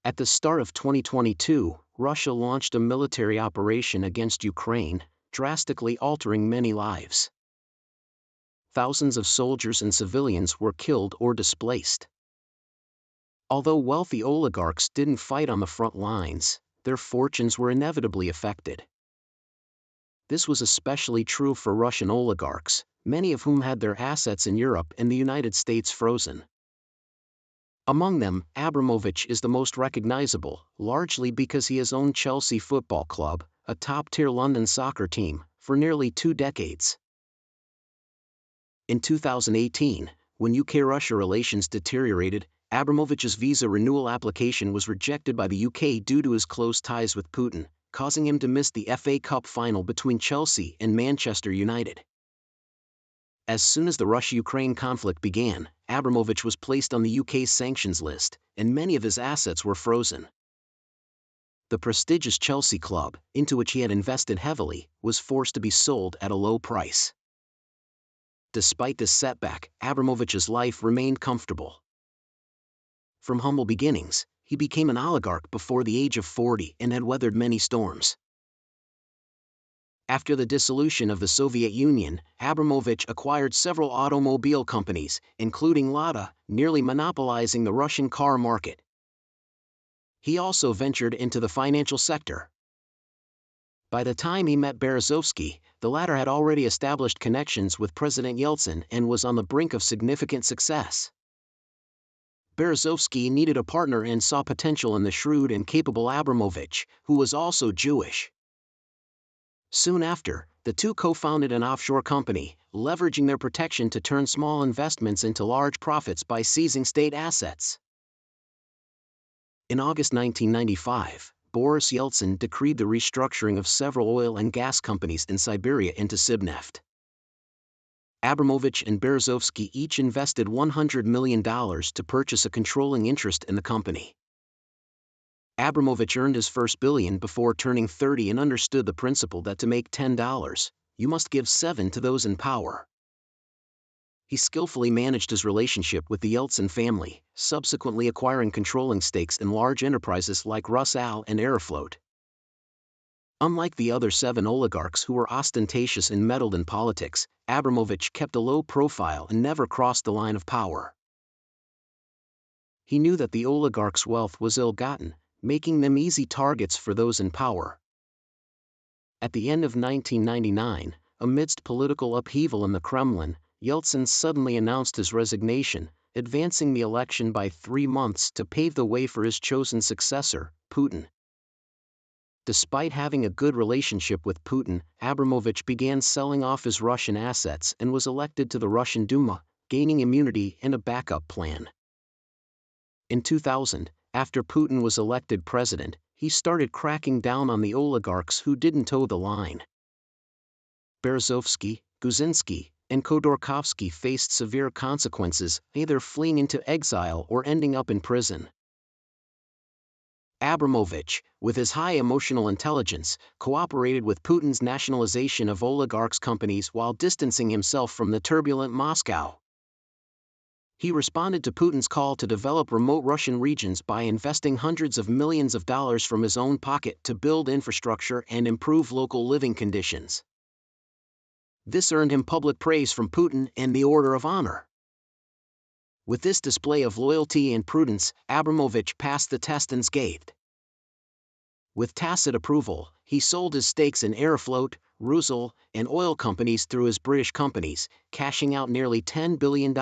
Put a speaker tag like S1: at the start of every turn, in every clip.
S1: At the start of 2022, Russia launched a military operation against Ukraine, drastically altering many lives. Thousands of soldiers and civilians were killed or displaced. Although wealthy oligarchs didn't fight on the front lines, their fortunes were inevitably affected. This was especially true for Russian oligarchs, many of whom had their assets in Europe and the United States frozen. Among them, Abramovich is the most recognizable, largely because he has owned Chelsea Football Club, a top-tier London soccer team, for nearly 2 decades. In 2018, when UK-Russia relations deteriorated, Abramovich's visa renewal application was rejected by the UK due to his close ties with Putin, causing him to miss the FA Cup final between Chelsea and Manchester United. As soon as the Russia-Ukraine conflict began, Abramovich was placed on the UK's sanctions list, and many of his assets were frozen. The prestigious Chelsea club, into which he had invested heavily, was forced to be sold at a low price. Despite this setback, Abramovich's life remained comfortable. From humble beginnings, he became an oligarch before the age of 40 and had weathered many storms. After the dissolution of the Soviet Union, Abramovich acquired several automobile companies, including Lada, nearly monopolizing the Russian car market. He also ventured into the financial sector. By the time he met Berezovsky, the latter had already established connections with President Yeltsin and was on the brink of significant success. Berezovsky needed a partner and saw potential in the shrewd and capable Abramovich, who was also Jewish. Soon after, the two co-founded an offshore company, leveraging their protection to turn small investments into large profits by seizing state assets. In August 1995, Boris Yeltsin decreed the restructuring of several oil and gas companies in Siberia into Sibneft. Abramovich and Berezovsky each invested $100 million to purchase a controlling interest in the company. Abramovich earned his first billion before turning 30 and understood the principle that to make $10, you must give 7 to those in power. He skillfully managed his relationship with the Yeltsin family, subsequently acquiring controlling stakes in large enterprises like Rusal and Aeroflot. Unlike the other 7 oligarchs who were ostentatious and meddled in politics, Abramovich kept a low profile and never crossed the line of power. He knew that the oligarchs' wealth was ill-gotten, making them easy targets for those in power. At the end of 1999, amidst political upheaval in the Kremlin, Yeltsin suddenly announced his resignation, advancing the election by 3 months to pave the way for his chosen successor, Putin. Despite having a good relationship with Putin, Abramovich began selling off his Russian assets and was elected to the Russian Duma, gaining immunity and a backup plan. In 2000, after Putin was elected president, he started cracking down on the oligarchs who didn't toe the line. Berezovsky, Guzinski, and Khodorkovsky faced severe consequences, either fleeing into exile or ending up in prison. Abramovich, with his high emotional intelligence, cooperated with Putin's nationalization of oligarchs' companies while distancing himself from the turbulent Moscow. He responded to Putin's call to develop remote Russian regions by investing hundreds of millions of dollars from his own pocket to build infrastructure and improve local living conditions. This earned him public praise from Putin and the Order of Honor. With this display of loyalty and prudence, Abramovich passed the test unscathed. With tacit approval, he sold his stakes in Aeroflot, Rusal, and oil companies through his British companies, cashing out nearly $10 billion.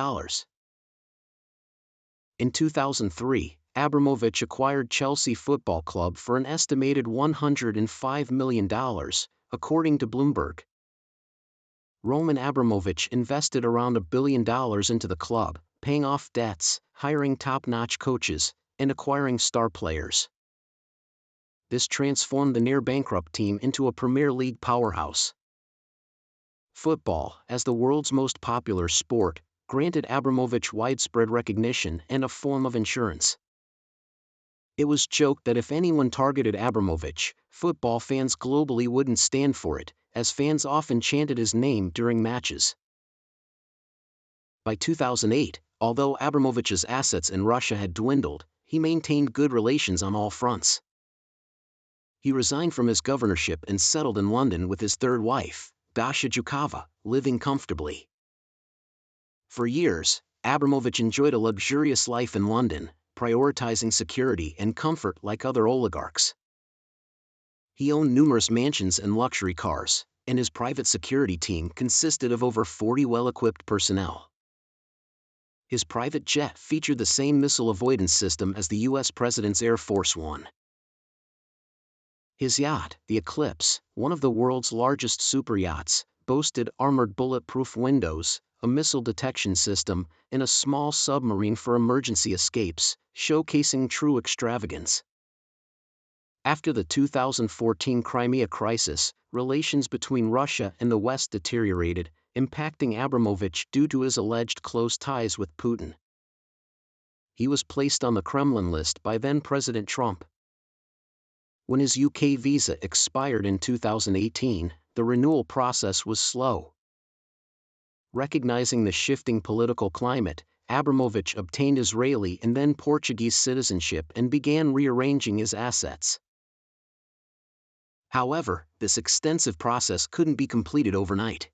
S1: In 2003, Abramovich acquired Chelsea Football Club for an estimated $105 million, according to Bloomberg. Roman Abramovich invested around $1 billion into the club, paying off debts, hiring top-notch coaches, and acquiring star players. This transformed the near-bankrupt team into a Premier League powerhouse. Football, as the world's most popular sport, granted Abramovich widespread recognition and a form of insurance. It was joked that if anyone targeted Abramovich, football fans globally wouldn't stand for it, as fans often chanted his name during matches. By 2008, although Abramovich's assets in Russia had dwindled, he maintained good relations on all fronts. He resigned from his governorship and settled in London with his third wife, Dasha Jukava, living comfortably. For years, Abramovich enjoyed a luxurious life in London, prioritizing security and comfort like other oligarchs. He owned numerous mansions and luxury cars, and his private security team consisted of over 40 well-equipped personnel. His private jet featured the same missile avoidance system as the U.S. President's Air Force One. His yacht, the Eclipse, one of the world's largest superyachts, boasted armored bulletproof windows, a missile detection system, and a small submarine for emergency escapes, showcasing true extravagance. After the 2014 Crimea crisis, relations between Russia and the West deteriorated, impacting Abramovich due to his alleged close ties with Putin. He was placed on the Kremlin list by then-President Trump. When his UK visa expired in 2018, the renewal process was slow. Recognizing the shifting political climate, Abramovich obtained Israeli and then Portuguese citizenship and began rearranging his assets. However, this extensive process couldn't be completed overnight.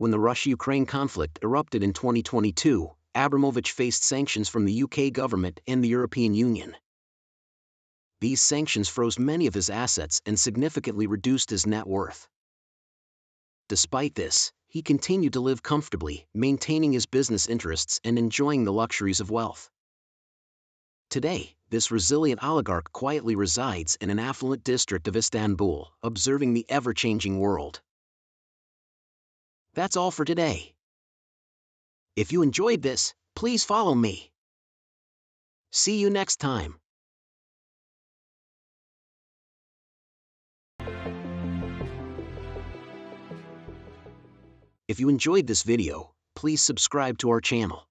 S1: When the Russia-Ukraine conflict erupted in 2022, Abramovich faced sanctions from the UK government and the European Union. These sanctions froze many of his assets and significantly reduced his net worth. Despite this, he continued to live comfortably, maintaining his business interests and enjoying the luxuries of wealth. Today, this resilient oligarch quietly resides in an affluent district of Istanbul, observing the ever-changing world. That's all for today. If you enjoyed this, please follow me. See you next time. If you enjoyed this video, please subscribe to our channel.